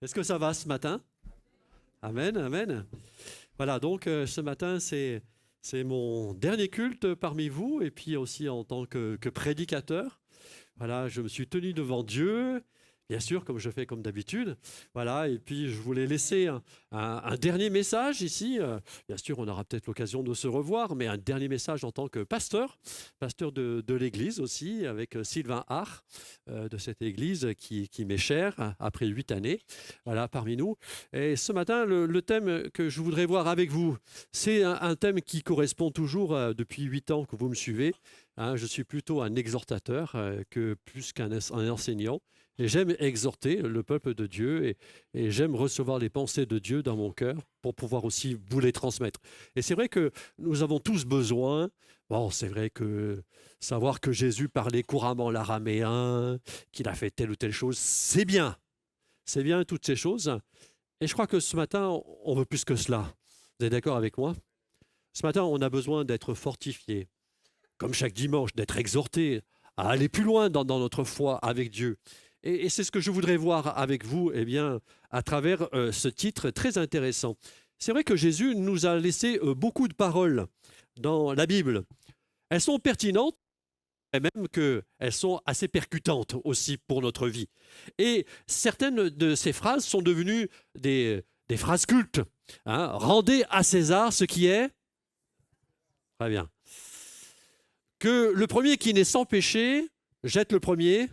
Est-ce que ça va ce matin? Amen, amen. Voilà, donc ce matin, c'est mon dernier culte parmi vous, et puis aussi en tant que prédicateur. Voilà, je me suis tenu devant Dieu, bien sûr, comme je fais comme d'habitude. Voilà, et puis je voulais laisser un dernier message ici. Bien sûr, on aura peut-être l'occasion de se revoir, mais un dernier message en tant que pasteur de l'Église aussi, avec Sylvain Hart, de cette Église qui m'est chère, après 8 années, voilà, parmi nous. Et ce matin, le thème que je voudrais voir avec vous, c'est un thème qui correspond toujours depuis 8 ans que vous me suivez. Hein, je suis plutôt un exhortateur que plus qu'un enseignant. Et j'aime exhorter le peuple de Dieu et j'aime recevoir les pensées de Dieu dans mon cœur pour pouvoir aussi vous les transmettre. Et c'est vrai que nous avons tous besoin, bon, c'est vrai que savoir que Jésus parlait couramment l'araméen, qu'il a fait telle ou telle chose, c'est bien toutes ces choses. Et je crois que ce matin, on veut plus que cela. Vous êtes d'accord avec moi? Ce matin, on a besoin d'être fortifié, comme chaque dimanche, d'être exhorté à aller plus loin dans notre foi avec Dieu. Et c'est ce que je voudrais voir avec vous, eh bien, à travers ce titre très intéressant. C'est vrai que Jésus nous a laissé beaucoup de paroles dans la Bible. Elles sont pertinentes et même qu'elles sont assez percutantes aussi pour notre vie. Et certaines de ces phrases sont devenues des phrases cultes. Hein. Rendez à César ce qui est. Très bien. Que le premier qui n'est sans péché jette le premier.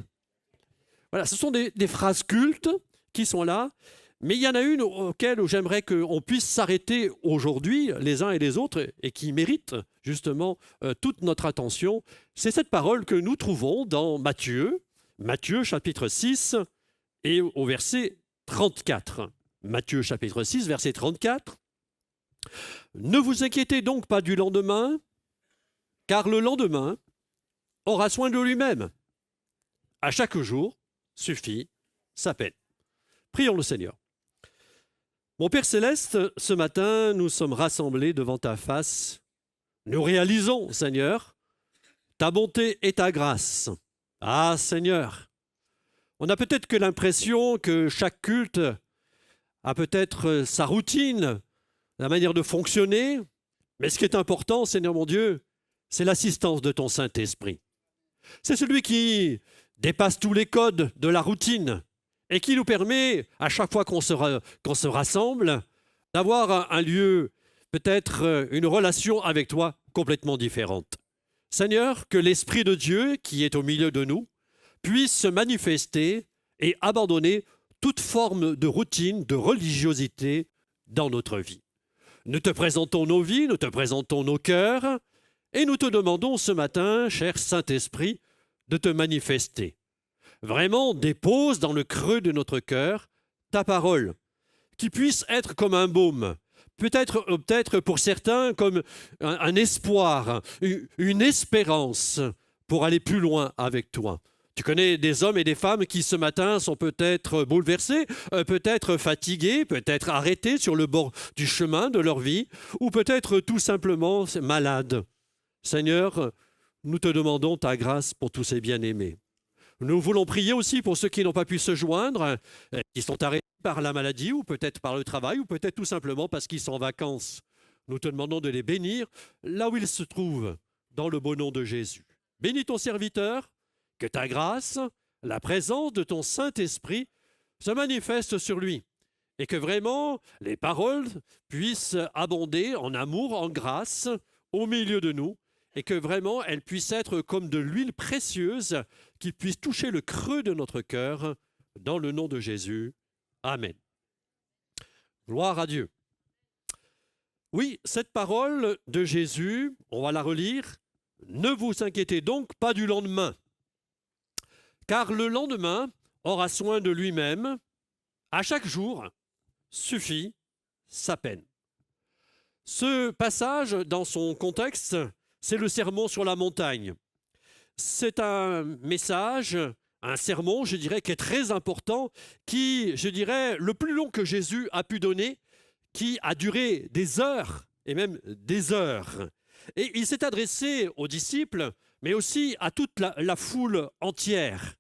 Voilà, ce sont des phrases cultes qui sont là, mais il y en a une auquel j'aimerais qu'on puisse s'arrêter aujourd'hui, les uns et les autres, et qui mérite justement toute notre attention. C'est cette parole que nous trouvons dans Matthieu chapitre 6 et au verset 34. Matthieu chapitre 6, verset 34. Ne vous inquiétez donc pas du lendemain, car le lendemain aura soin de lui-même. À chaque jour suffit sa peine. Prions le Seigneur. Mon Père céleste, ce matin, nous sommes rassemblés devant ta face. Nous réalisons, Seigneur, ta bonté et ta grâce. Ah, Seigneur, on a peut-être que l'impression que chaque culte a peut-être sa routine, la manière de fonctionner, mais ce qui est important, Seigneur mon Dieu, c'est l'assistance de ton Saint-Esprit. C'est celui qui dépasse tous les codes de la routine et qui nous permet, à chaque fois qu'on se rassemble, d'avoir un lieu, peut-être une relation avec toi complètement différente. Seigneur, que l'Esprit de Dieu qui est au milieu de nous puisse se manifester et abandonner toute forme de routine, de religiosité dans notre vie. Nous te présentons nos vies, nous te présentons nos cœurs et nous te demandons ce matin, cher Saint-Esprit, de te manifester. Vraiment, dépose dans le creux de notre cœur ta parole, qui puisse être comme un baume, peut-être pour certains comme un espoir, une espérance pour aller plus loin avec toi. Tu connais des hommes et des femmes qui ce matin sont peut-être bouleversés, peut-être fatigués, peut-être arrêtés sur le bord du chemin de leur vie, ou peut-être tout simplement malades. Seigneur, nous te demandons ta grâce pour tous ces bien-aimés. Nous voulons prier aussi pour ceux qui n'ont pas pu se joindre, qui sont arrêtés par la maladie ou peut-être par le travail ou peut-être tout simplement parce qu'ils sont en vacances. Nous te demandons de les bénir là où ils se trouvent, dans le beau nom de Jésus. Bénis ton serviteur, que ta grâce, la présence de ton Saint-Esprit se manifeste sur lui et que vraiment les paroles puissent abonder en amour, en grâce au milieu de nous et que vraiment elles puissent être comme de l'huile précieuse qui puisse toucher le creux de notre cœur dans le nom de Jésus. Amen. Gloire à Dieu. Oui, cette parole de Jésus, on va la relire. Ne vous inquiétez donc pas du lendemain, car le lendemain aura soin de lui-même. À chaque jour suffit sa peine. Ce passage, dans son contexte, c'est le sermon sur la montagne. C'est un message, un sermon, je dirais, qui est très important, qui, je dirais, le plus long que Jésus a pu donner, qui a duré des heures et même des heures. Et il s'est adressé aux disciples, mais aussi à toute la foule entière.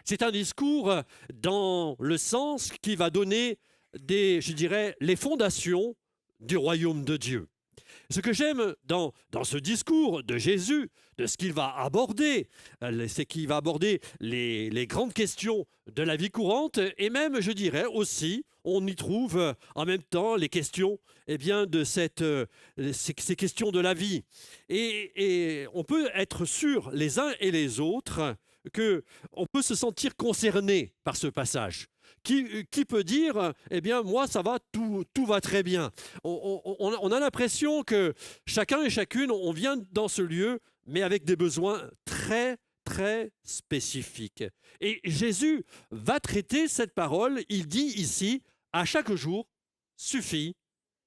C'est un discours dans le sens qui va donner je dirais, les fondations du royaume de Dieu. Ce que j'aime dans ce discours de Jésus, de ce qu'il va aborder, c'est qu'il va aborder les grandes questions de la vie courante et même, je dirais aussi, on y trouve en même temps les questions de ces questions de la vie. Et on peut être sûr les uns et les autres qu'on peut se sentir concerné par ce passage. Qui peut dire, moi, ça va, tout va très bien. On a l'impression que chacun et chacune, on vient dans ce lieu, mais avec des besoins très, très spécifiques. Et Jésus va traiter cette parole, il dit ici, à chaque jour suffit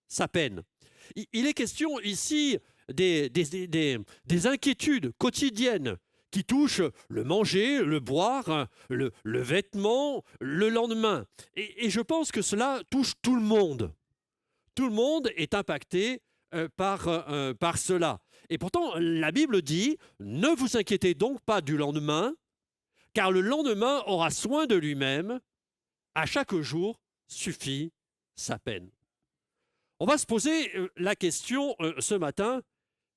sa peine. Il est question ici des inquiétudes quotidiennes qui touche le manger, le boire, le vêtement, le lendemain. Et je pense que cela touche tout le monde. Tout le monde est impacté par cela. Et pourtant, la Bible dit, ne vous inquiétez donc pas du lendemain, car le lendemain aura soin de lui-même. À chaque jour suffit sa peine. On va se poser la question ce matin,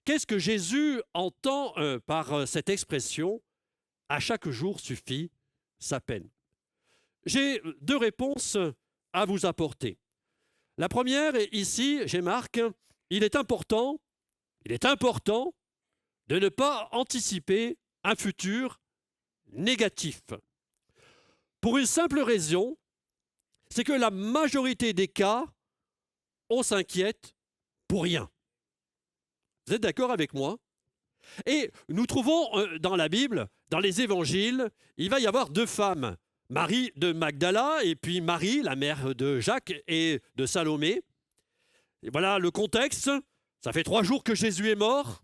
qu'est-ce que Jésus entend par cette expression « à chaque jour suffit sa peine ». J'ai deux réponses à vous apporter. La première, ici, j'ai marqué, il est important de ne pas anticiper un futur négatif. Pour une simple raison, c'est que la majorité des cas, on s'inquiète pour rien. Vous êtes d'accord avec moi? Et nous trouvons dans la Bible, dans les évangiles, il va y avoir deux femmes, Marie de Magdala et puis Marie, la mère de Jacques et de Salomé. Et voilà le contexte, ça fait 3 jours que Jésus est mort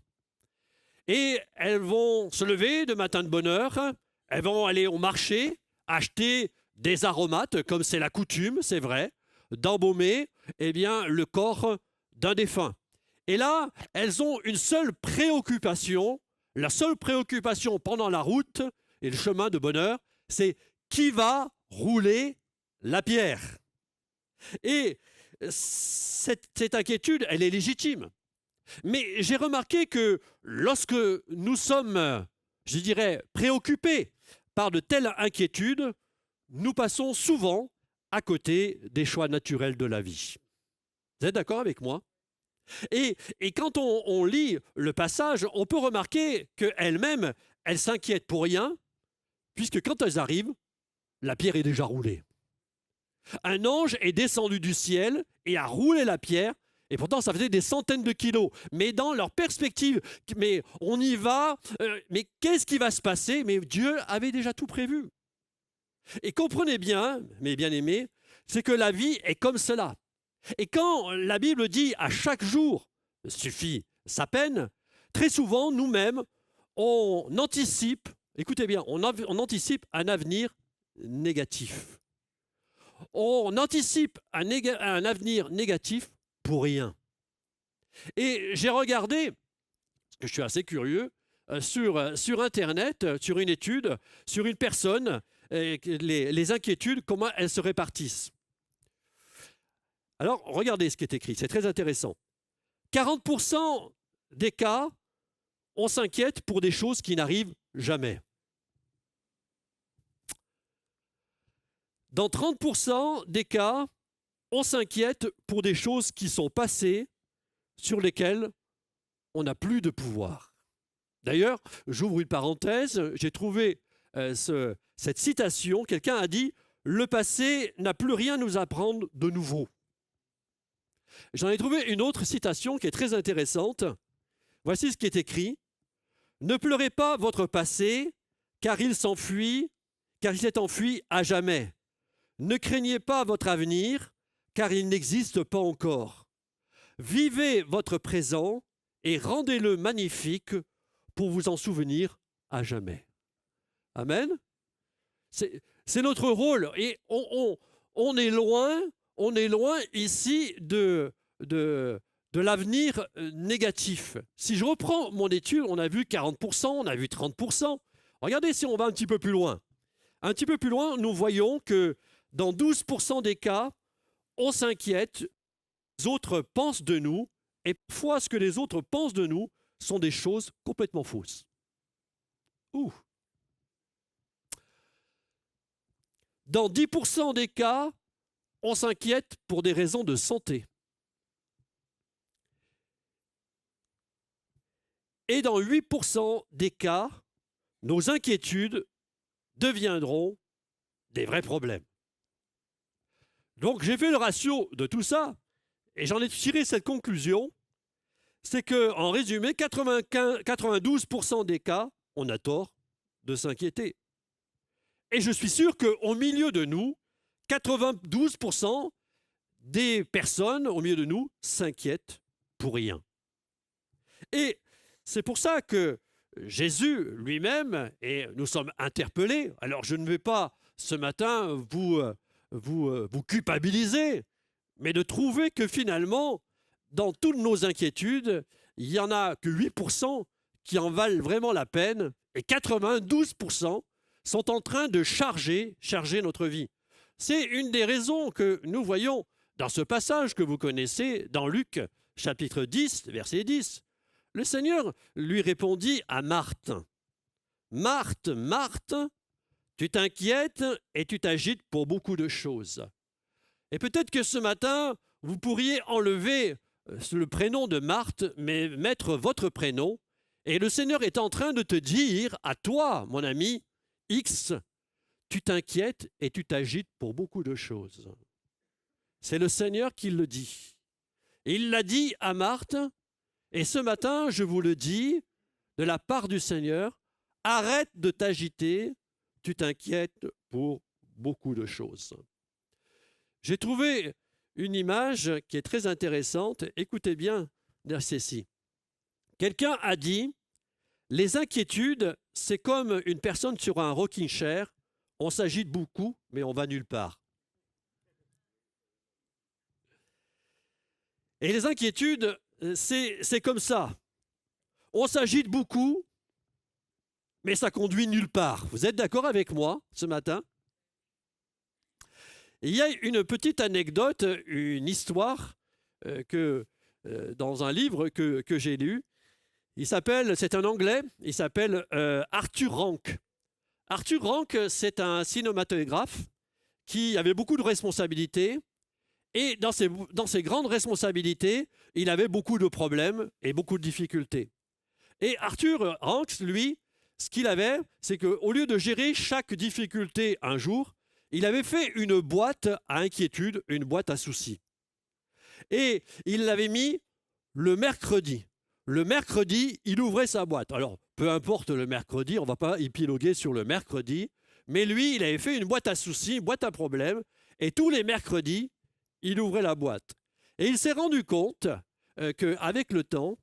et elles vont se lever de matin de bonne heure, elles vont aller au marché, acheter des aromates, comme c'est la coutume, c'est vrai, d'embaumer le corps d'un défunt. Et là, elles ont une seule préoccupation, la seule préoccupation pendant la route et le chemin de bonheur, c'est qui va rouler la pierre. Et cette inquiétude, elle est légitime. Mais j'ai remarqué que lorsque nous sommes, je dirais, préoccupés par de telles inquiétudes, nous passons souvent à côté des choix naturels de la vie. Vous êtes d'accord avec moi? Et quand on lit le passage, on peut remarquer qu'elles-mêmes, elles s'inquiètent pour rien, puisque quand elles arrivent, la pierre est déjà roulée. Un ange est descendu du ciel et a roulé la pierre, et pourtant ça faisait des centaines de kilos. Mais dans leur perspective, mais on y va, mais qu'est-ce qui va se passer? Mais Dieu avait déjà tout prévu. Et comprenez bien, mes bien-aimés, c'est que la vie est comme cela. Et quand la Bible dit « à chaque jour suffit sa peine », très souvent, nous-mêmes, on anticipe, écoutez bien, on anticipe un avenir négatif. On anticipe un avenir négatif pour rien. Et j'ai regardé, parce que je suis assez curieux, sur Internet, sur une étude, sur une personne, les inquiétudes, comment elles se répartissent. Alors, regardez ce qui est écrit, c'est très intéressant. 40% des cas, on s'inquiète pour des choses qui n'arrivent jamais. Dans 30% des cas, on s'inquiète pour des choses qui sont passées, sur lesquelles on n'a plus de pouvoir. D'ailleurs, j'ouvre une parenthèse, j'ai trouvé cette citation, quelqu'un a dit « Le passé n'a plus rien à nous apprendre de nouveau ». J'en ai trouvé une autre citation qui est très intéressante. Voici ce qui est écrit. « Ne pleurez pas votre passé, car il s'est enfui à jamais. Ne craignez pas votre avenir, car il n'existe pas encore. Vivez votre présent et rendez-le magnifique pour vous en souvenir à jamais. » Amen. C'est notre rôle. Et on est loin ici de l'avenir négatif. Si je reprends mon étude, on a vu 40%, on a vu 30%. Regardez si on va un petit peu plus loin. Un petit peu plus loin, nous voyons que dans 12% des cas, on s'inquiète, les autres pensent de nous, et parfois ce que les autres pensent de nous sont des choses complètement fausses. Ouh. Dans 10% des cas, on s'inquiète pour des raisons de santé. Et dans 8% des cas, nos inquiétudes deviendront des vrais problèmes. Donc j'ai fait le ratio de tout ça et j'en ai tiré cette conclusion, c'est qu'en résumé, 92% des cas, on a tort de s'inquiéter. Et je suis sûr qu'au milieu de nous, 92% des personnes au milieu de nous s'inquiètent pour rien. Et c'est pour ça que Jésus lui-même, et nous sommes interpellés, alors je ne vais pas ce matin vous culpabiliser, mais de trouver que finalement, dans toutes nos inquiétudes, il n'y en a que 8% qui en valent vraiment la peine, et 92% sont en train de charger notre vie. C'est une des raisons que nous voyons dans ce passage que vous connaissez, dans Luc chapitre 10, verset 10. Le Seigneur lui répondit à Marthe, « Marthe, Marthe, tu t'inquiètes et tu t'agites pour beaucoup de choses. » Et peut-être que ce matin, vous pourriez enlever le prénom de Marthe, mais mettre votre prénom. Et le Seigneur est en train de te dire, à toi, mon ami, X, tu t'inquiètes et tu t'agites pour beaucoup de choses. C'est le Seigneur qui le dit. Et il l'a dit à Marthe, et ce matin, je vous le dis, de la part du Seigneur, arrête de t'agiter, tu t'inquiètes pour beaucoup de choses. J'ai trouvé une image qui est très intéressante. Écoutez bien ceci. Quelqu'un a dit, les inquiétudes, c'est comme une personne sur un rocking chair, on s'agite beaucoup, mais on va nulle part. Et les inquiétudes, c'est comme ça. On s'agite beaucoup, mais ça conduit nulle part. Vous êtes d'accord avec moi ce matin? Il y a une petite anecdote, une histoire dans un livre que j'ai lu. C'est un Anglais, il s'appelle Arthur Rank. Arthur Rank, c'est un cinématographe qui avait beaucoup de responsabilités. Et dans ses grandes responsabilités, il avait beaucoup de problèmes et beaucoup de difficultés. Et Arthur Ranks, lui, ce qu'il avait, c'est qu'au lieu de gérer chaque difficulté un jour, il avait fait une boîte à inquiétude, une boîte à soucis. Et il l'avait mis le mercredi. Le mercredi, il ouvrait sa boîte. Alors, peu importe le mercredi, on ne va pas épiloguer sur le mercredi, mais lui, il avait fait une boîte à soucis, une boîte à problèmes, et tous les mercredis, il ouvrait la boîte. Et il s'est rendu compte qu'avec le temps,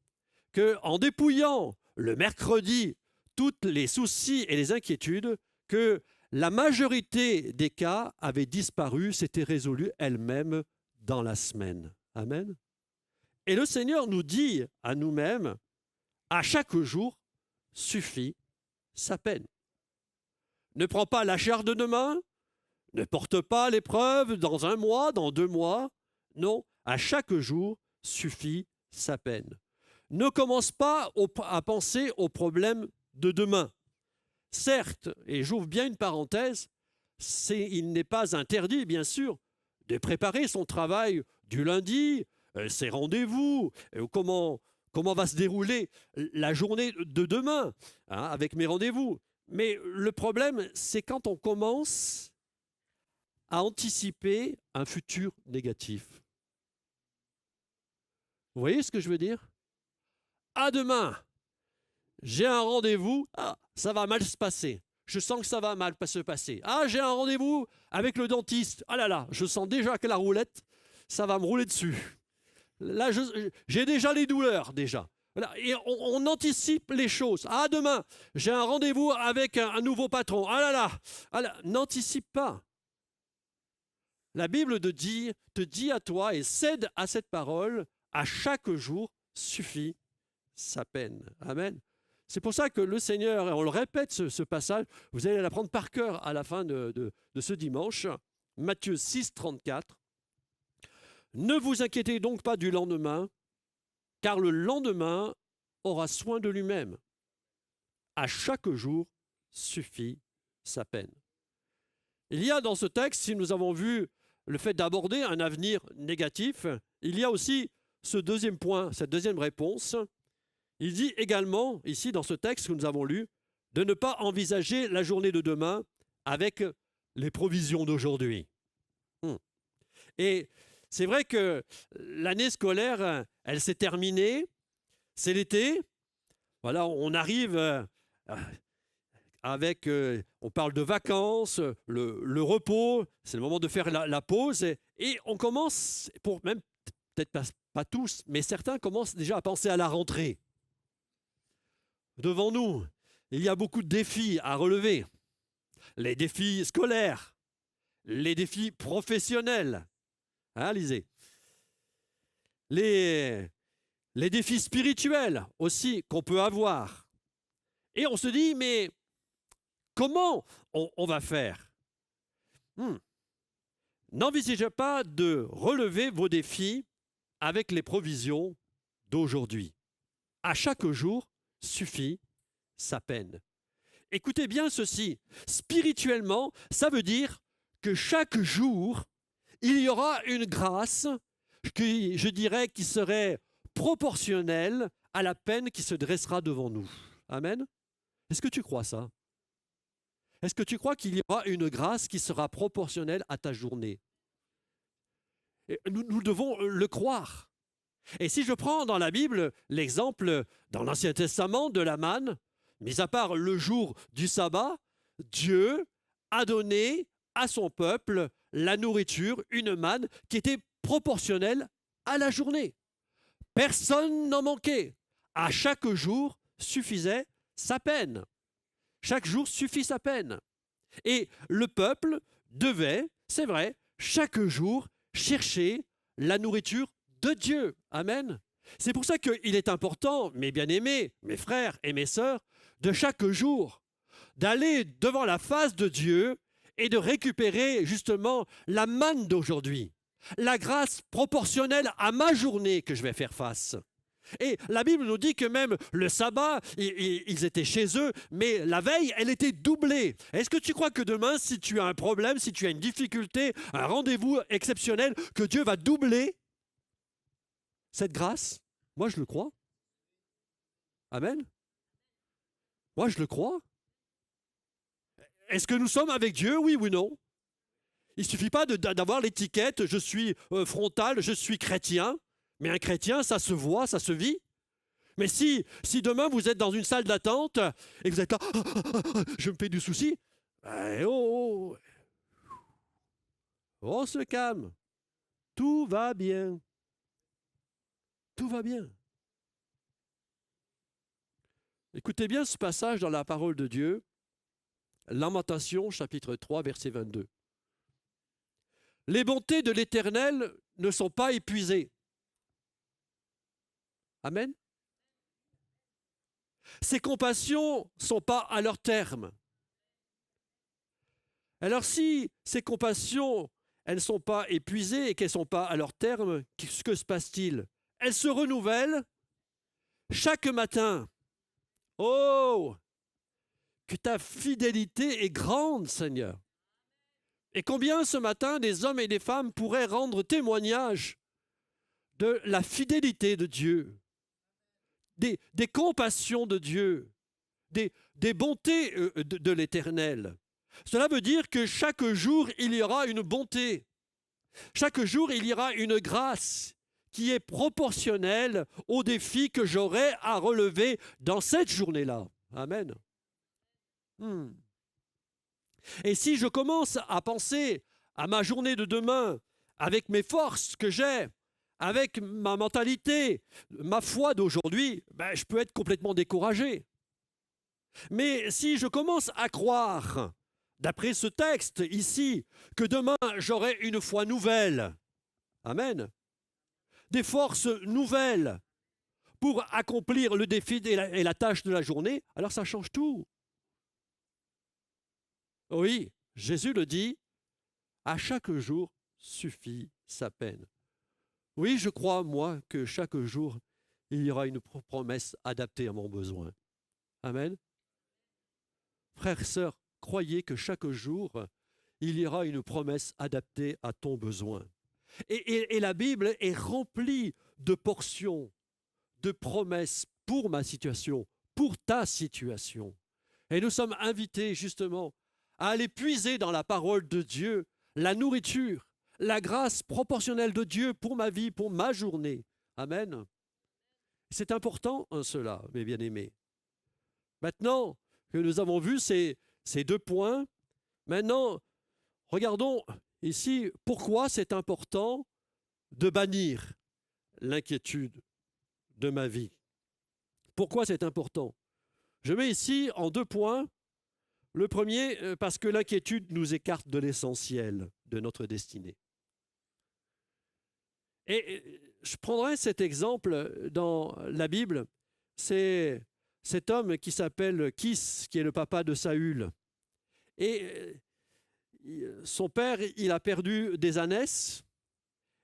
qu'en dépouillant le mercredi toutes les soucis et les inquiétudes, que la majorité des cas avaient disparu, s'étaient résolus elles-mêmes dans la semaine. Amen. Et le Seigneur nous dit à nous-mêmes, à chaque jour suffit sa peine. Ne prends pas la chair de demain, ne porte pas l'épreuve dans 1 mois, dans 2 mois. Non, à chaque jour suffit sa peine. Ne commence pas à penser aux problèmes de demain. Certes, et j'ouvre bien une parenthèse, il n'est pas interdit, bien sûr, de préparer son travail du lundi, ses rendez-vous, comment va se dérouler la journée de demain, hein, avec mes rendez-vous. Mais le problème, c'est quand on commence à anticiper un futur négatif. Vous voyez ce que je veux dire? À demain, j'ai un rendez-vous, ça va mal se passer. Je sens que ça va mal se passer. J'ai un rendez-vous avec le dentiste. Ah là là, je sens déjà que la roulette, ça va me rouler dessus. Là, j'ai déjà les douleurs, déjà. Voilà. Et on anticipe les choses. Demain, j'ai un rendez-vous avec un nouveau patron. Ah là, n'anticipe pas. La Bible te dit à toi et cède à cette parole, à chaque jour suffit sa peine. Amen. C'est pour ça que le Seigneur, et on le répète ce passage, vous allez l'apprendre par cœur à la fin de ce dimanche, Matthieu 6, 34. Ne vous inquiétez donc pas du lendemain, car le lendemain aura soin de lui-même. À chaque jour suffit sa peine. Il y a dans ce texte, si nous avons vu le fait d'aborder un avenir négatif, il y a aussi ce deuxième point, cette deuxième réponse. Il dit également, ici dans ce texte que nous avons lu, de ne pas envisager la journée de demain avec les provisions d'aujourd'hui. Et c'est vrai que l'année scolaire, elle s'est terminée, c'est l'été. Voilà, on arrive avec, on parle de vacances, le repos, c'est le moment de faire la pause, et on commence, pour même peut-être pas tous, mais certains commencent déjà à penser à la rentrée. Devant nous, il y a beaucoup de défis à relever. Les défis scolaires, les défis professionnels, hein, lisez. Les défis spirituels aussi qu'on peut avoir. Et on se dit, mais comment on va faire? N'envisagez pas de relever vos défis avec les provisions d'aujourd'hui. À chaque jour suffit sa peine. Écoutez bien ceci. Spirituellement, ça veut dire que chaque jour, il y aura une grâce qui, je dirais, qui serait proportionnelle à la peine qui se dressera devant nous. Amen. Est-ce que tu crois ça? Est-ce que tu crois qu'il y aura une grâce qui sera proportionnelle à ta journée? Et nous devons le croire. Et si je prends dans la Bible l'exemple dans l'Ancien Testament de la manne, mis à part le jour du sabbat, Dieu a donné à son peuple la nourriture, une manne qui était proportionnelle à la journée. Personne n'en manquait. À chaque jour suffisait sa peine. Chaque jour suffit sa peine. Et le peuple devait, c'est vrai, chaque jour chercher la nourriture de Dieu. Amen. C'est pour ça qu'il est important, mes bien-aimés, mes frères et mes sœurs, de chaque jour, d'aller devant la face de Dieu et de récupérer justement la manne d'aujourd'hui, la grâce proportionnelle à ma journée que je vais faire face. Et la Bible nous dit que même le sabbat, ils étaient chez eux, mais la veille, elle était doublée. Est-ce que tu crois que demain, si tu as un problème, si tu as une difficulté, un rendez-vous exceptionnel, que Dieu va doubler cette grâce? Moi, je le crois. Amen. Moi, je le crois. Est-ce que nous sommes avec Dieu? Oui ou non? Il ne suffit pas d'avoir l'étiquette « je suis frontal, je suis chrétien ». Mais un chrétien, ça se voit, ça se vit. Mais si demain vous êtes dans une salle d'attente et que vous êtes là, je me fais du souci, on se calme. Tout va bien. Tout va bien. Écoutez bien ce passage dans la parole de Dieu, Lamentation, chapitre 3, verset 22. Les bontés de l'Éternel ne sont pas épuisées. Amen. Ses compassions ne sont pas à leur terme. Alors si ces compassions, elles ne sont pas épuisées et qu'elles ne sont pas à leur terme, que se passe-t-il? Elles se renouvellent chaque matin. Oh, que ta fidélité est grande, Seigneur. Et combien ce matin des hommes et des femmes pourraient rendre témoignage de la fidélité de Dieu, des compassions de Dieu, des bontés de l'Éternel. Cela veut dire que chaque jour, il y aura une bonté. Chaque jour, il y aura une grâce qui est proportionnelle aux défis que j'aurai à relever dans cette journée-là. Amen. Et si je commence à penser à ma journée de demain avec mes forces que j'ai, avec ma mentalité, ma foi d'aujourd'hui, je peux être complètement découragé. Mais si je commence à croire, d'après ce texte ici, que demain j'aurai une foi nouvelle, amen, des forces nouvelles, pour accomplir le défi et la tâche de la journée, alors ça change tout. Oui, Jésus le dit, à chaque jour suffit sa peine. Oui, je crois, moi, que chaque jour, il y aura une promesse adaptée à mon besoin. Amen. Frères et sœurs, croyez que chaque jour, il y aura une promesse adaptée à ton besoin. Et la Bible est remplie de portions, de promesses pour ma situation, pour ta situation. Et nous sommes invités justement à aller puiser dans la parole de Dieu la nourriture, la grâce proportionnelle de Dieu pour ma vie, pour ma journée. Amen. C'est important, cela, mes bien-aimés. Maintenant que nous avons vu ces 2 points, maintenant, regardons ici pourquoi c'est important de bannir l'inquiétude de ma vie. Pourquoi c'est important? Je mets ici en 2 points. Le premier, parce que l'inquiétude nous écarte de l'essentiel de notre destinée. Et je prendrai cet exemple dans la Bible. C'est cet homme qui s'appelle Kis, qui est le papa de Saül. Et son père, il a perdu des ânesses.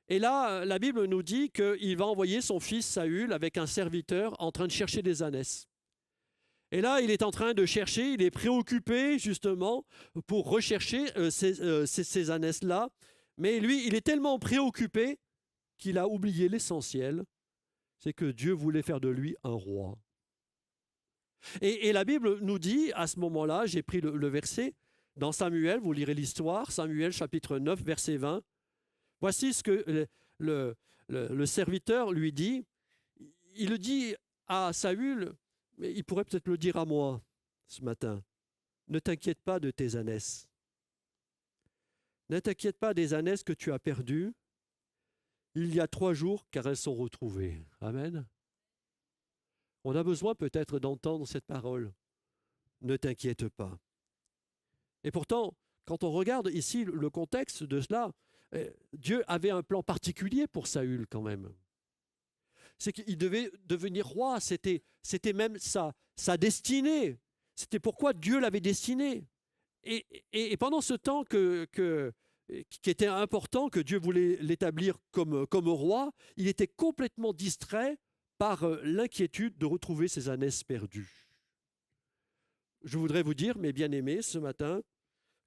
Et là, la Bible nous dit qu'il va envoyer son fils Saül avec un serviteur en train de chercher des ânesses. Et là, il est en train de chercher, il est préoccupé justement pour rechercher ces ânesses-là. Mais lui, il est tellement préoccupé qu'il a oublié l'essentiel, c'est que Dieu voulait faire de lui un roi. Et la Bible nous dit, à ce moment-là, j'ai pris le verset, dans Samuel, vous lirez l'histoire, Samuel chapitre 9, verset 20. Voici ce que le serviteur lui dit. Il le dit à Saül, mais il pourrait peut-être le dire à moi ce matin. Ne t'inquiète pas de tes ânesses. Ne t'inquiète pas des ânesses que tu as perdues. Il y a 3 jours, car elles sont retrouvées. Amen. On a besoin peut-être d'entendre cette parole. Ne t'inquiète pas. Et pourtant, quand on regarde ici le contexte de cela, Dieu avait un plan particulier pour Saül quand même. C'est qu'il devait devenir roi, c'était même sa destinée. C'était pourquoi Dieu l'avait destiné. Et pendant ce temps qui était important, que Dieu voulait l'établir comme roi, il était complètement distrait par l'inquiétude de retrouver ses ânesses perdues. Je voudrais vous dire, mes bien-aimés, ce matin,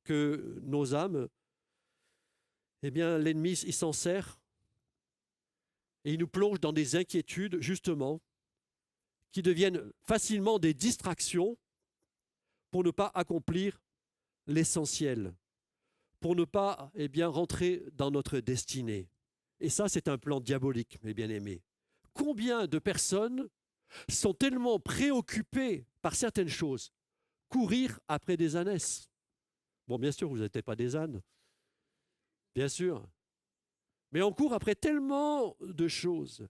que nos âmes, eh bien, l'ennemi, il s'en sert et il nous plonge dans des inquiétudes, justement, qui deviennent facilement des distractions pour ne pas accomplir l'essentiel, pour ne pas, eh bien, rentrer dans notre destinée. Et ça, c'est un plan diabolique, mes bien-aimés. Combien de personnes sont tellement préoccupées par certaines choses, courir après des ânesses? Bon, bien sûr, vous n'êtes pas des ânes, bien sûr. Mais on court après tellement de choses.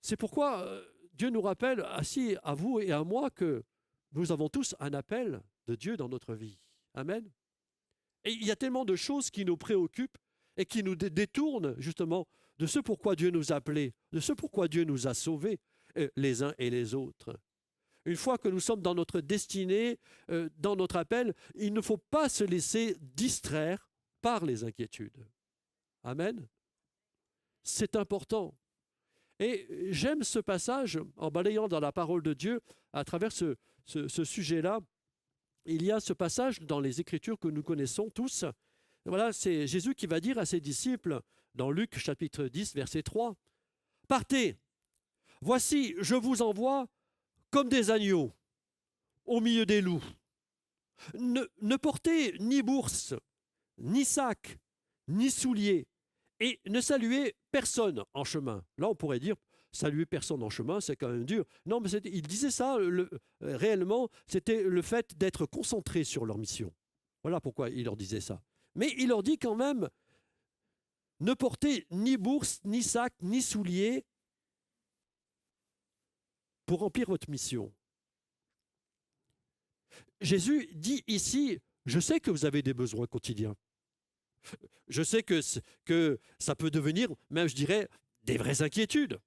C'est pourquoi Dieu nous rappelle, ainsi à vous et à moi, que nous avons tous un appel de Dieu dans notre vie. Amen. Et il y a tellement de choses qui nous préoccupent et qui nous détournent justement de ce pourquoi Dieu nous a appelés, de ce pourquoi Dieu nous a sauvés, les uns et les autres. Une fois que nous sommes dans notre destinée, dans notre appel, il ne faut pas se laisser distraire par les inquiétudes. Amen. C'est important. Et j'aime ce passage, en balayant dans la parole de Dieu, à travers ce sujet-là, il y a ce passage dans les Écritures que nous connaissons tous. Voilà, c'est Jésus qui va dire à ses disciples, dans Luc chapitre 10, verset 3, « Partez, voici, je vous envoie comme des agneaux au milieu des loups. Ne portez ni bourse, ni sac, ni souliers, et ne saluez personne en chemin. » Là, on pourrait dire, saluer personne en chemin, c'est quand même dur. Non, mais il disait ça, réellement, c'était le fait d'être concentré sur leur mission. Voilà pourquoi il leur disait ça. Mais il leur dit quand même, ne portez ni bourse, ni sac, ni souliers pour remplir votre mission. Jésus dit ici, je sais que vous avez des besoins quotidiens. Je sais que ça peut devenir, même je dirais, des vraies inquiétudes.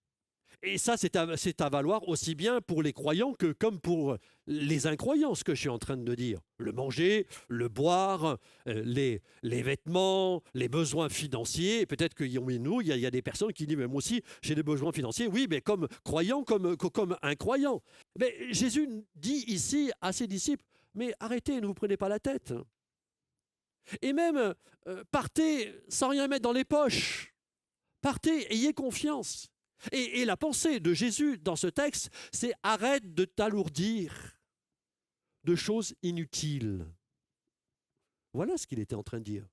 Et ça, c'est à valoir aussi bien pour les croyants que comme pour les incroyants, ce que je suis en train de dire. Le manger, le boire, les vêtements, les besoins financiers. Peut-être qu'il y a des personnes qui disent, mais moi aussi, j'ai des besoins financiers. Oui, mais comme croyant, comme incroyant. Mais Jésus dit ici à ses disciples, mais arrêtez, ne vous prenez pas la tête. Et même, partez sans rien mettre dans les poches. Partez, ayez confiance. Et la pensée de Jésus dans ce texte, c'est arrête de t'alourdir de choses inutiles. Voilà ce qu'il était en train de dire.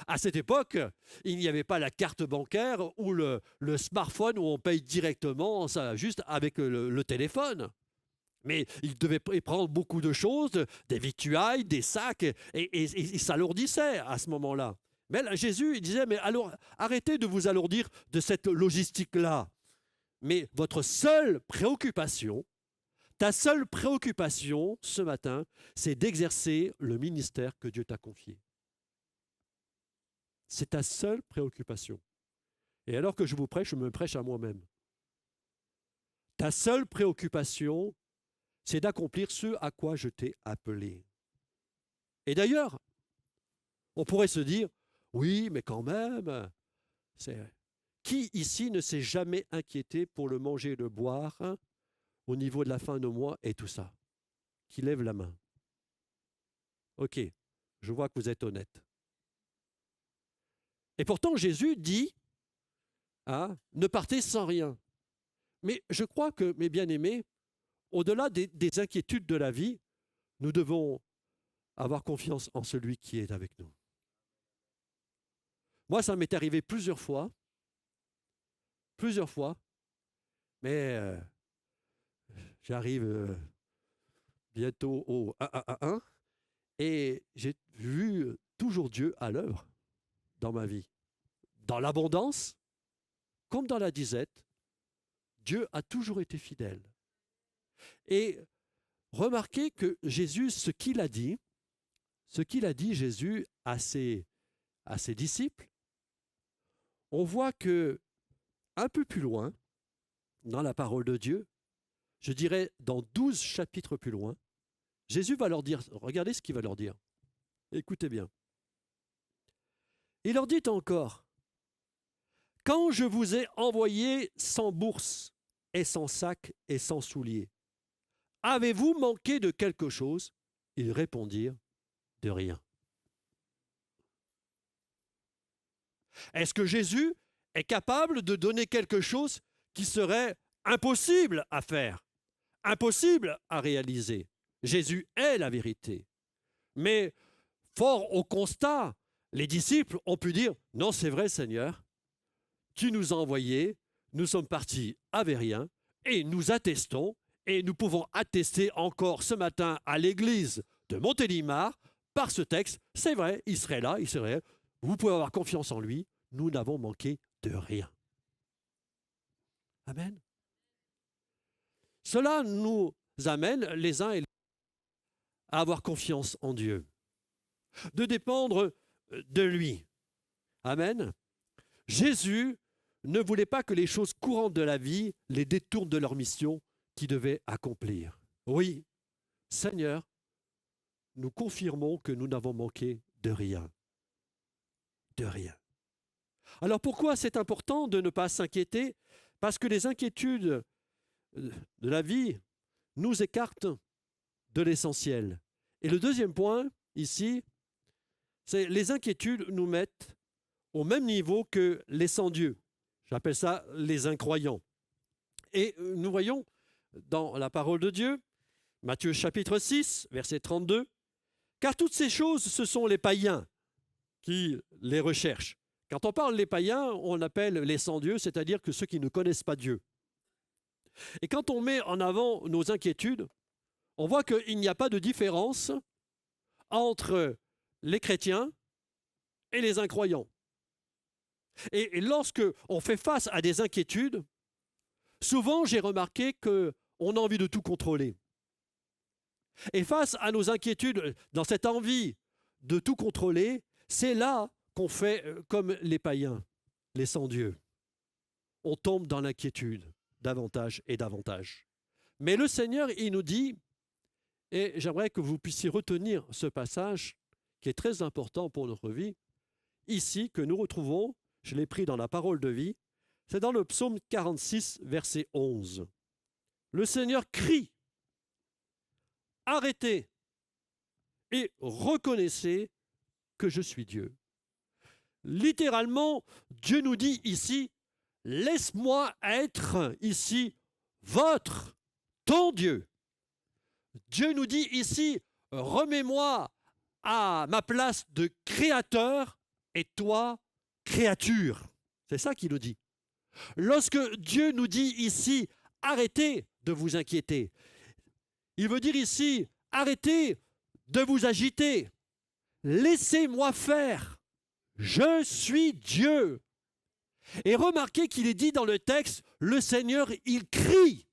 À cette époque, il n'y avait pas la carte bancaire ou le smartphone où on paye directement, ça, juste avec le téléphone. Mais il devait prendre beaucoup de choses, des victuailles, des sacs, et il s'alourdissait à ce moment-là. Mais là, Jésus, il disait, mais alors, arrêtez de vous alourdir de cette logistique-là. Mais votre seule préoccupation, ta seule préoccupation ce matin, c'est d'exercer le ministère que Dieu t'a confié. C'est ta seule préoccupation. Et alors que je vous prêche, je me prêche à moi-même. Ta seule préoccupation, c'est d'accomplir ce à quoi je t'ai appelé. Et d'ailleurs, on pourrait se dire, oui, mais quand même, qui ici ne s'est jamais inquiété pour le manger et le boire au niveau de la fin de mois et tout ça? Qui lève la main? Ok, je vois que vous êtes honnête. Et pourtant, Jésus dit, ne partez sans rien. Mais je crois que, mes bien-aimés, au-delà des inquiétudes de la vie, nous devons avoir confiance en celui qui est avec nous. Moi, ça m'est arrivé plusieurs fois, mais j'arrive bientôt au 1 et j'ai vu toujours Dieu à l'œuvre dans ma vie. Dans l'abondance, comme dans la disette, Dieu a toujours été fidèle. Et remarquez que Jésus, ce qu'il a dit Jésus à ses disciples, on voit que un peu plus loin, dans la parole de Dieu, je dirais dans 12 chapitres plus loin, Jésus va leur dire, regardez ce qu'il va leur dire. Écoutez bien. Il leur dit encore, quand je vous ai envoyé sans bourse et sans sac et sans souliers, avez-vous manqué de quelque chose? Ils répondirent, de rien. Est-ce que Jésus est capable de donner quelque chose qui serait impossible à faire, impossible à réaliser? Jésus est la vérité. Mais fort au constat, les disciples ont pu dire, non, c'est vrai Seigneur, tu nous as envoyés, nous sommes partis avec rien et nous attestons et nous pouvons attester encore ce matin à l'église de Montélimar par ce texte, c'est vrai, il serait là, vous pouvez avoir confiance en lui, nous n'avons manqué de rien. Amen. Cela nous amène les uns et les autres à avoir confiance en Dieu, de dépendre de lui. Amen. Jésus ne voulait pas que les choses courantes de la vie les détournent de leur mission qu'ils devaient accomplir. Oui, Seigneur, nous confirmons que nous n'avons manqué de rien. De rien. Alors pourquoi c'est important de ne pas s'inquiéter? Parce que les inquiétudes de la vie nous écartent de l'essentiel. Et le deuxième point, ici, c'est les inquiétudes nous mettent au même niveau que les sans-Dieu. J'appelle ça les incroyants. Et nous voyons dans la parole de Dieu, Matthieu chapitre 6, verset 32, « Car toutes ces choses, ce sont les païens qui les recherchent. » Quand on parle des païens, on appelle les sans-Dieu, c'est-à-dire que ceux qui ne connaissent pas Dieu. Et quand on met en avant nos inquiétudes, on voit qu'il n'y a pas de différence entre les chrétiens et les incroyants. Et lorsque on fait face à des inquiétudes, souvent j'ai remarqué qu'on a envie de tout contrôler. Et face à nos inquiétudes, dans cette envie de tout contrôler, c'est là qu'on fait comme les païens, les sans-Dieu. On tombe dans l'inquiétude. davantage et davantage. Mais le Seigneur, il nous dit, et j'aimerais que vous puissiez retenir ce passage qui est très important pour notre vie, ici, que nous retrouvons, je l'ai pris dans la parole de vie, c'est dans le psaume 46, verset 11. Le Seigneur crie, arrêtez et reconnaissez que je suis Dieu. Littéralement, Dieu nous dit ici, laisse-moi être ici ton Dieu. Dieu nous dit ici, remets-moi à ma place de créateur et toi, créature. C'est ça qu'il nous dit. Lorsque Dieu nous dit ici, arrêtez de vous inquiéter, il veut dire ici, arrêtez de vous agiter, laissez-moi faire, je suis Dieu. Et remarquez qu'il est dit dans le texte, le Seigneur, il crie.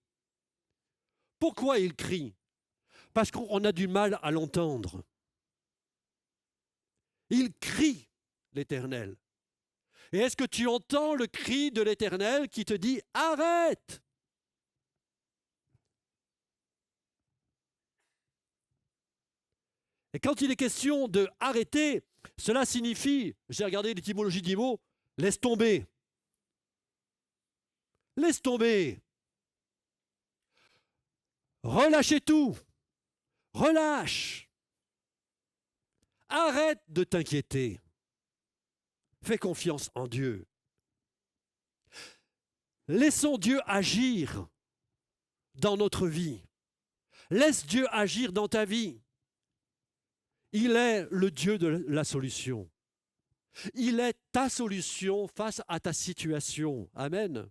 Pourquoi il crie? Parce qu'on a du mal à l'entendre. Il crie, l'Éternel. Et est-ce que tu entends le cri de l'Éternel qui te dit « Arrête !» Et quand il est question de « arrêter », cela signifie, j'ai regardé l'étymologie du mot, « laisse tomber ». Laisse tomber. Relâchez tout. Relâche. Arrête de t'inquiéter. Fais confiance en Dieu. Laissons Dieu agir dans notre vie. Laisse Dieu agir dans ta vie. Il est le Dieu de la solution. Il est ta solution face à ta situation. Amen.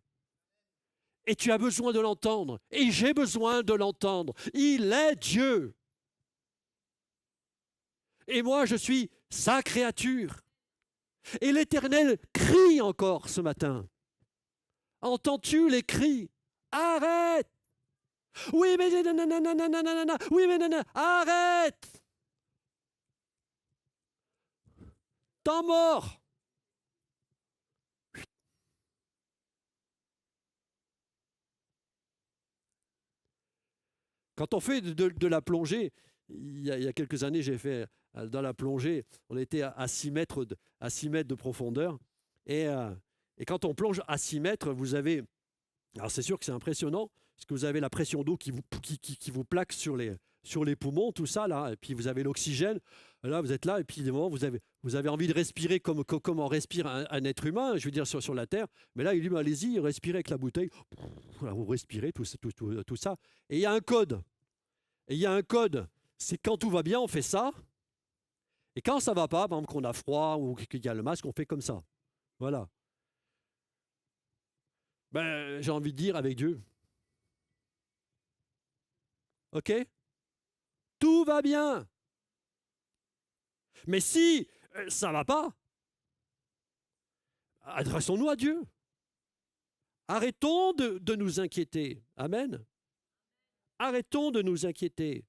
Et tu as besoin de l'entendre. Et j'ai besoin de l'entendre. Il est Dieu. Et moi, je suis sa créature. Et l'Éternel crie encore ce matin. Entends-tu les cris? Arrête! Oui, mais nanana, oui, mais nanana, arrête! Temps mort! Quand on fait de la plongée, il y a quelques années, j'ai fait dans la plongée, on était à 6 mètres de profondeur. Et quand on plonge à 6 mètres, vous avez... Alors c'est sûr que c'est impressionnant, parce que vous avez la pression d'eau qui vous plaque sur les poumons, tout ça, là, et puis vous avez l'oxygène. Là, vous êtes là, et puis des moments, vous avez envie de respirer comme on respire un être humain, je veux dire, sur la Terre. Mais là, il dit, allez-y, respirez avec la bouteille. Vous respirez, tout ça. Et il y a un code. C'est quand tout va bien, on fait ça. Et quand ça ne va pas, par exemple qu'on a froid ou qu'il y a le masque, on fait comme ça. Voilà. Ben, j'ai envie de dire avec Dieu. OK? Tout va bien. Mais si ça ne va pas, adressons-nous à Dieu. Arrêtons de nous inquiéter. Amen. Arrêtons de nous inquiéter.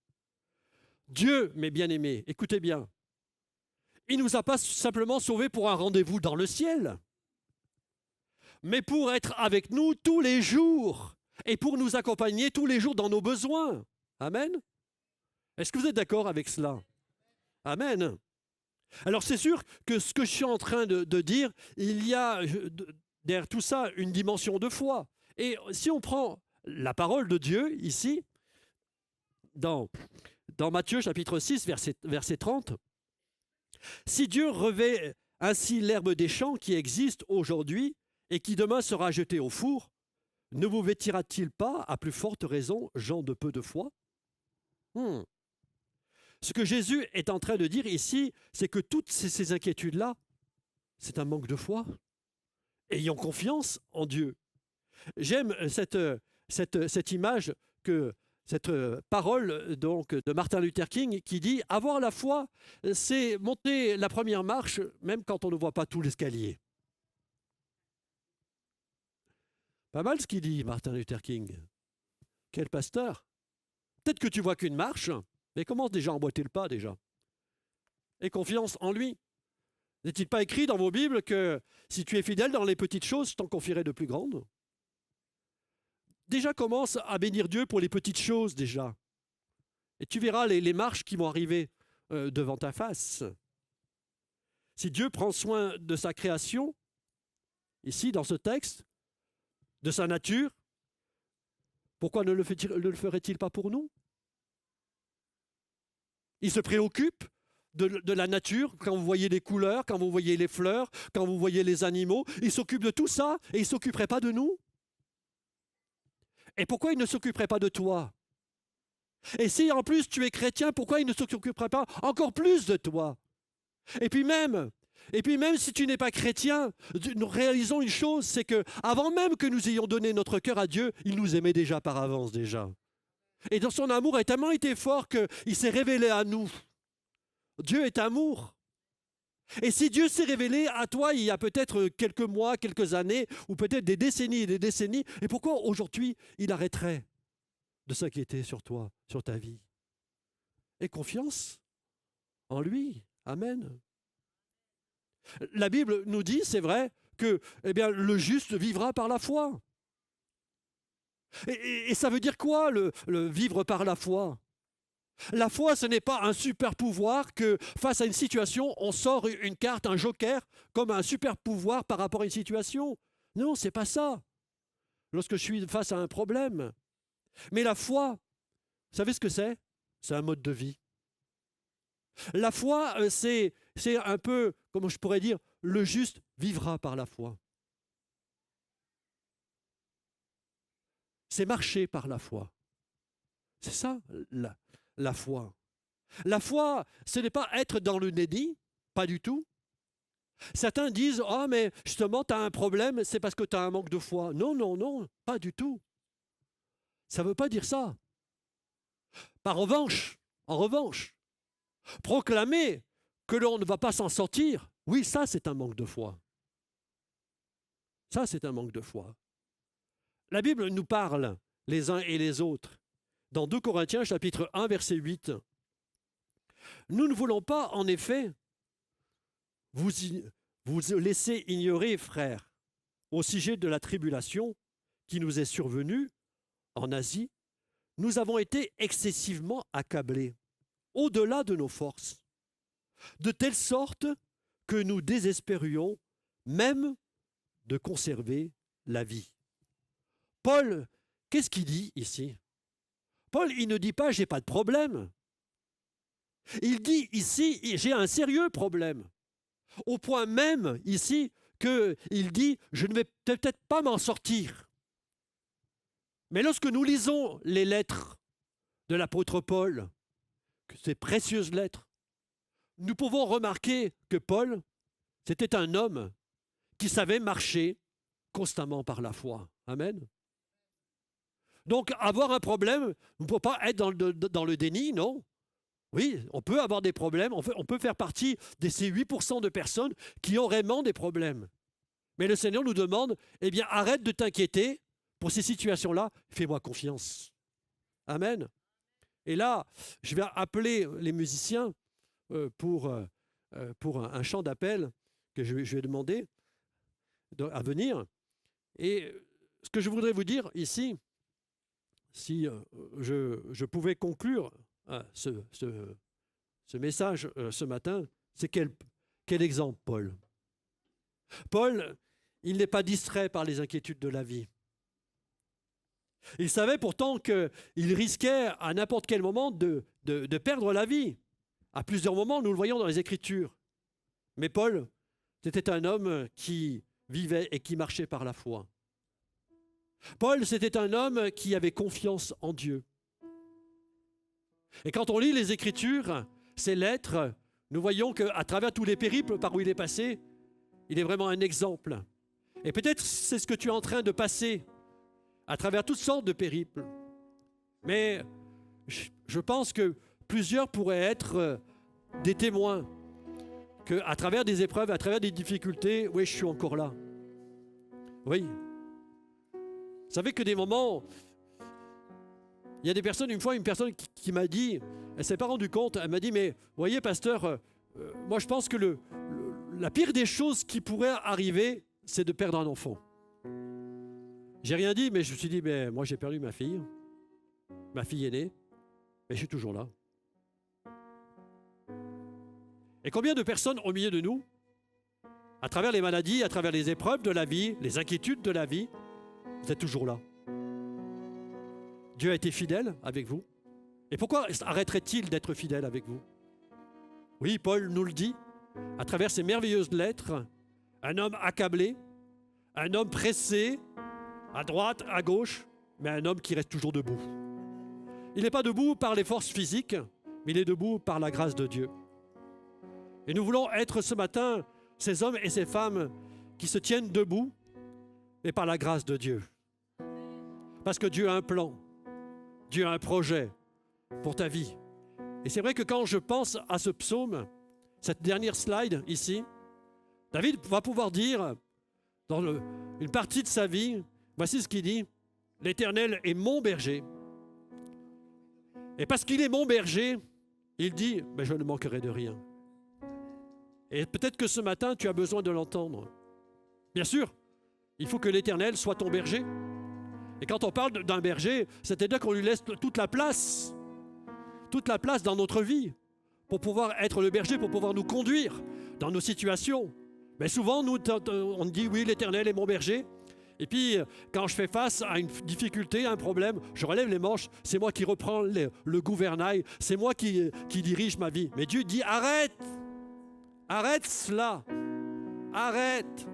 Dieu, mes bien-aimés, écoutez bien, il ne nous a pas simplement sauvés pour un rendez-vous dans le ciel, mais pour être avec nous tous les jours et pour nous accompagner tous les jours dans nos besoins. Amen. Est-ce que vous êtes d'accord avec cela? Amen. Alors c'est sûr que ce que je suis en train de dire, il y a derrière tout ça une dimension de foi. Et si on prend la parole de Dieu ici, dans Matthieu chapitre 6, verset 30, « Si Dieu revêt ainsi l'herbe des champs qui existe aujourd'hui et qui demain sera jetée au four, ne vous vêtira-t-il pas à plus forte raison, gens de peu de foi ?» Ce que Jésus est en train de dire ici, c'est que toutes ces inquiétudes-là, c'est un manque de foi. Ayons confiance en Dieu. J'aime cette image, cette parole donc, de Martin Luther King qui dit « Avoir la foi, c'est monter la première marche, même quand on ne voit pas tout l'escalier. » Pas mal ce qu'il dit, Martin Luther King. Quel pasteur. Peut-être que tu vois qu'une marche, mais commence déjà à emboîter le pas déjà. Aie confiance en lui. N'est-il pas écrit dans vos Bibles que si tu es fidèle dans les petites choses, je t'en confierai de plus grandes? déjà commence à bénir Dieu pour les petites choses déjà. Et tu verras les marches qui vont arriver devant ta face. Si Dieu prend soin de sa création, ici dans ce texte, de sa nature, pourquoi ne le ferait-il pas pour nous? Il se préoccupe de la nature, quand vous voyez les couleurs, quand vous voyez les fleurs, quand vous voyez les animaux, il s'occupe de tout ça et il ne s'occuperait pas de nous? Et pourquoi il ne s'occuperait pas de toi? Et si en plus tu es chrétien, pourquoi il ne s'occuperait pas encore plus de toi? Et puis même si tu n'es pas chrétien, nous réalisons une chose, c'est que avant même que nous ayons donné notre cœur à Dieu, il nous aimait déjà par avance déjà. Et dans son amour a tellement été fort qu'il s'est révélé à nous. Dieu est amour. Et si Dieu s'est révélé à toi il y a peut-être quelques mois, quelques années, ou peut-être des décennies et des décennies, et pourquoi aujourd'hui il arrêterait de s'inquiéter sur toi, sur ta vie? Aie confiance en lui. Amen. La Bible nous dit, c'est vrai, que le juste vivra par la foi. Et ça veut dire quoi, le vivre par la foi? La foi, ce n'est pas un super pouvoir que face à une situation, on sort une carte, un joker, comme un super pouvoir par rapport à une situation. Non, c'est pas ça. Lorsque je suis face à un problème. Mais la foi, vous savez ce que c'est? C'est un mode de vie. La foi, c'est un peu, comment je pourrais dire, le juste vivra par la foi. C'est marcher par la foi. C'est ça, la foi. La foi, ce n'est pas être dans le déni, pas du tout. Certains disent, « Ah, mais justement, tu as un problème, c'est parce que tu as un manque de foi. » Non, non, non, pas du tout. Ça ne veut pas dire ça. En revanche, proclamer que l'on ne va pas s'en sortir, oui, ça c'est un manque de foi. Ça c'est un manque de foi. La Bible nous parle les uns et les autres. Dans 2 Corinthiens chapitre 1 verset 8, nous ne voulons pas en effet vous laisser ignorer, frères, au sujet de la tribulation qui nous est survenue en Asie. Nous avons été excessivement accablés, au-delà de nos forces, de telle sorte que nous désespérions même de conserver la vie. Paul, qu'est-ce qu'il dit ici? Paul, il ne dit pas « j'ai pas de problème ». Il dit ici « j'ai un sérieux problème ». Au point même ici qu'il dit « je ne vais peut-être pas m'en sortir ». Mais lorsque nous lisons les lettres de l'apôtre Paul, ces précieuses lettres, nous pouvons remarquer que Paul, c'était un homme qui savait marcher constamment par la foi. Amen. Donc, avoir un problème, on ne peut pas être dans le déni, non. Oui, on peut avoir des problèmes, on peut faire partie de ces 8% de personnes qui ont vraiment des problèmes. Mais le Seigneur nous demande, eh bien, arrête de t'inquiéter pour ces situations-là, fais-moi confiance. Amen. Et là, je vais appeler les musiciens pour un chant d'appel que je vais demander à venir. Et ce que je voudrais vous dire ici, si je pouvais conclure ce message ce matin, c'est quel exemple, Paul? Paul, il n'est pas distrait par les inquiétudes de la vie. Il savait pourtant qu'il risquait à n'importe quel moment de perdre la vie. À plusieurs moments, nous le voyons dans les Écritures. Mais Paul, c'était un homme qui vivait et qui marchait par la foi. Paul, c'était un homme qui avait confiance en Dieu. Et quand on lit les Écritures, ces lettres, nous voyons qu'à travers tous les périples par où il est passé, il est vraiment un exemple. Et peut-être c'est ce que tu es en train de passer à travers toutes sortes de périples. Mais je pense que plusieurs pourraient être des témoins qu'à travers des épreuves, à travers des difficultés, oui, je suis encore là. Oui. Vous savez que des moments, il y a des personnes, une fois, une personne qui m'a dit, elle ne s'est pas rendue compte, elle m'a dit, mais voyez, pasteur, moi je pense que la pire des choses qui pourrait arriver, c'est de perdre un enfant. J'ai rien dit, mais je me suis dit, mais moi j'ai perdu ma fille aînée, mais je suis toujours là. Et combien de personnes au milieu de nous, à travers les maladies, à travers les épreuves de la vie, les inquiétudes de la vie, vous êtes toujours là. Dieu a été fidèle avec vous. Et pourquoi arrêterait-il d'être fidèle avec vous? Oui, Paul nous le dit, à travers ces merveilleuses lettres, un homme accablé, un homme pressé, à droite, à gauche, mais un homme qui reste toujours debout. Il n'est pas debout par les forces physiques, mais il est debout par la grâce de Dieu. Et nous voulons être ce matin ces hommes et ces femmes qui se tiennent debout, mais par la grâce de Dieu. Parce que Dieu a un plan, Dieu a un projet pour ta vie. Et c'est vrai que quand je pense à ce psaume, cette dernière slide ici, David va pouvoir dire, dans une partie de sa vie, voici ce qu'il dit, « L'Éternel est mon berger. » Et parce qu'il est mon berger, il dit, « Je ne manquerai de rien. » Et peut-être que ce matin, tu as besoin de l'entendre. Bien sûr, il faut que l'Éternel soit ton berger. Et quand on parle d'un berger, c'est-à-dire qu'on lui laisse toute la place dans notre vie pour pouvoir être le berger, pour pouvoir nous conduire dans nos situations. Mais souvent, on dit, oui, l'Éternel est mon berger. Et puis, quand je fais face à une difficulté, à un problème, je relève les manches, c'est moi qui reprends le gouvernail, c'est moi qui dirige ma vie. Mais Dieu dit, arrête! Arrête cela! Arrête!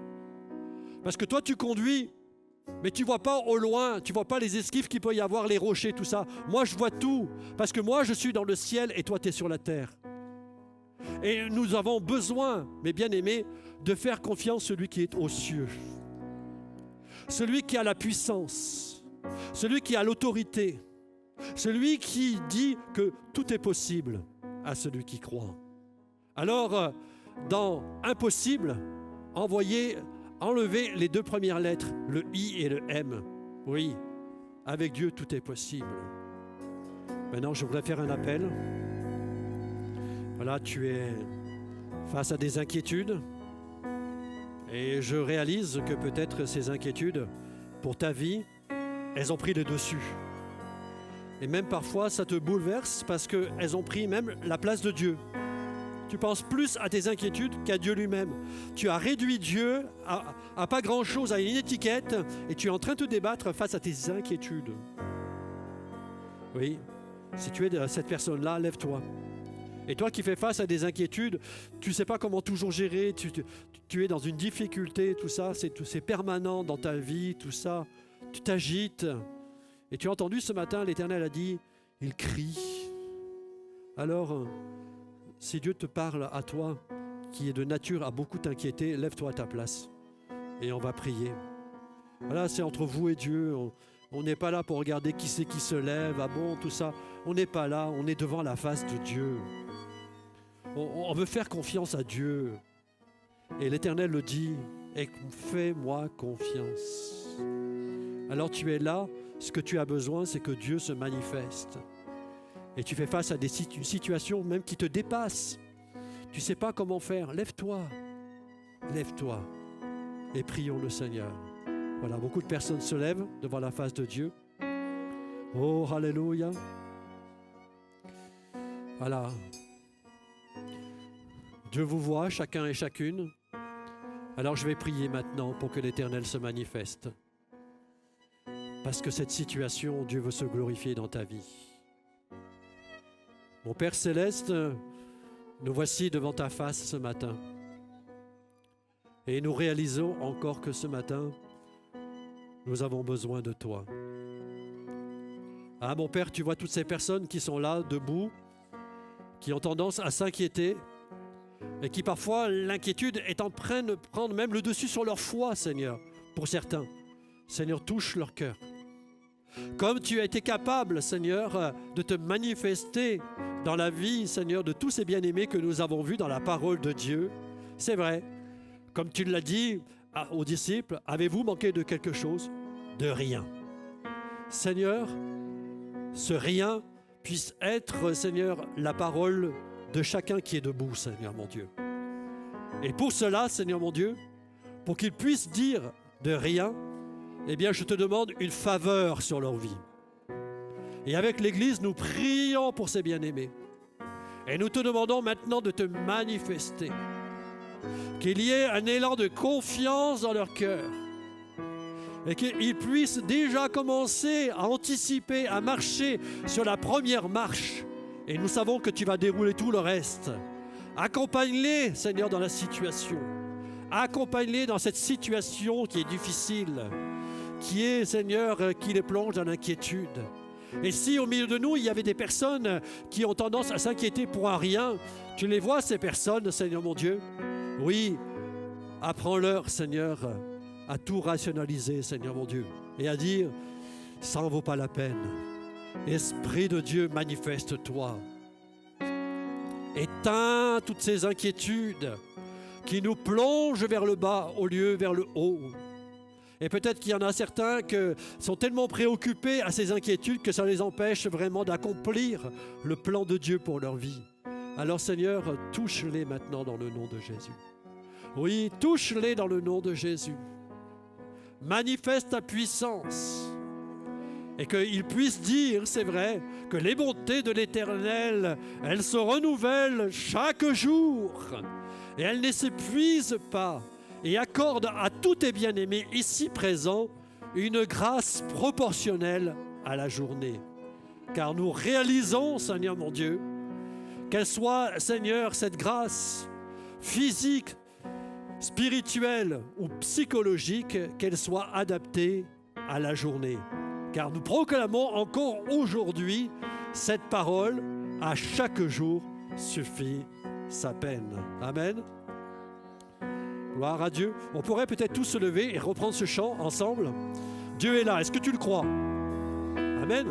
Parce que toi, tu conduis, mais tu ne vois pas au loin, tu ne vois pas les esquifs qu'il peut y avoir, les rochers, tout ça. Moi, je vois tout, parce que moi, je suis dans le ciel et toi, tu es sur la terre. Et nous avons besoin, mes bien-aimés, de faire confiance à celui qui est aux cieux. Celui qui a la puissance, celui qui a l'autorité, celui qui dit que tout est possible à celui qui croit. Alors, dans impossible, enlevez les deux premières lettres, le I et le M. Oui, avec Dieu, tout est possible. Maintenant, je voudrais faire un appel. Voilà, tu es face à des inquiétudes. Et je réalise que peut-être ces inquiétudes, pour ta vie, elles ont pris le dessus. Et même parfois, ça te bouleverse parce qu'elles ont pris même la place de Dieu. Tu penses plus à tes inquiétudes qu'à Dieu lui-même. Tu as réduit Dieu à pas grand-chose, à une étiquette, et tu es en train de te débattre face à tes inquiétudes. Oui, si tu es cette personne-là, lève-toi. Et toi qui fais face à des inquiétudes, tu ne sais pas comment toujours gérer, tu es dans une difficulté, tout ça, c'est permanent dans ta vie, tout ça. Tu t'agites. Et tu as entendu ce matin, l'Éternel a dit, il crie. Alors, si Dieu te parle à toi, qui est de nature à beaucoup t'inquiéter, lève-toi à ta place. Et on va prier. Voilà, c'est entre vous et Dieu. On n'est pas là pour regarder qui c'est qui se lève, ah bon, tout ça. On n'est pas là, on est devant la face de Dieu. On veut faire confiance à Dieu. Et l'Éternel le dit, et fais-moi confiance. Alors tu es là, ce que tu as besoin, c'est que Dieu se manifeste. Et tu fais face à une situation même qui te dépasse. Tu ne sais pas comment faire. Lève-toi. Lève-toi. Et prions le Seigneur. Voilà, beaucoup de personnes se lèvent devant la face de Dieu. Oh, alléluia. Voilà. Dieu vous voit, chacun et chacune. Alors je vais prier maintenant pour que l'Éternel se manifeste. Parce que cette situation, Dieu veut se glorifier dans ta vie. Mon Père Céleste, nous voici devant ta face ce matin. Et nous réalisons encore que ce matin, nous avons besoin de toi. Ah mon Père, tu vois toutes ces personnes qui sont là, debout, qui ont tendance à s'inquiéter et qui parfois, l'inquiétude est en train de prendre même le dessus sur leur foi, Seigneur, pour certains. Seigneur, touche leur cœur. Comme tu as été capable, Seigneur, de te manifester dans la vie, Seigneur, de tous ces bien-aimés que nous avons vus dans la parole de Dieu. C'est vrai, comme tu l'as dit aux disciples, avez-vous manqué de quelque chose? De rien. Seigneur, ce rien puisse être, Seigneur, la parole de chacun qui est debout, Seigneur mon Dieu. Et pour cela, Seigneur mon Dieu, pour qu'il puisse dire de rien, eh bien, je te demande une faveur sur leur vie. Et avec l'Église, nous prions pour ces bien-aimés. Et nous te demandons maintenant de te manifester. Qu'il y ait un élan de confiance dans leur cœur. Et qu'ils puissent déjà commencer à anticiper, à marcher sur la première marche. Et nous savons que tu vas dérouler tout le reste. Accompagne-les, Seigneur, dans la situation. Accompagne-les dans cette situation qui est difficile, qui est, Seigneur, qui les plonge dans l'inquiétude. Et si au milieu de nous, il y avait des personnes qui ont tendance à s'inquiéter pour un rien, tu les vois, ces personnes, Seigneur mon Dieu? Oui, apprends-leur, Seigneur, à tout rationaliser, Seigneur mon Dieu, et à dire, ça n'en vaut pas la peine. Esprit de Dieu, manifeste-toi. Éteins toutes ces inquiétudes qui nous plongent vers le bas au lieu vers le haut. Et peut-être qu'il y en a certains qui sont tellement préoccupés à ces inquiétudes que ça les empêche vraiment d'accomplir le plan de Dieu pour leur vie. Alors Seigneur, touche-les maintenant dans le nom de Jésus. Oui, touche-les dans le nom de Jésus. Manifeste ta puissance. Et qu'ils puissent dire, c'est vrai, que les bontés de l'Éternel, elles se renouvellent chaque jour. Et elles ne s'épuisent pas. Et accorde à tous tes bien-aimés ici présents une grâce proportionnelle à la journée. Car nous réalisons, Seigneur mon Dieu, qu'elle soit, Seigneur, cette grâce physique, spirituelle ou psychologique, qu'elle soit adaptée à la journée. Car nous proclamons encore aujourd'hui cette parole, à chaque jour suffit sa peine. Amen. Gloire à Dieu. On pourrait peut-être tous se lever et reprendre ce chant ensemble. Dieu est là. Est-ce que tu le crois? Amen.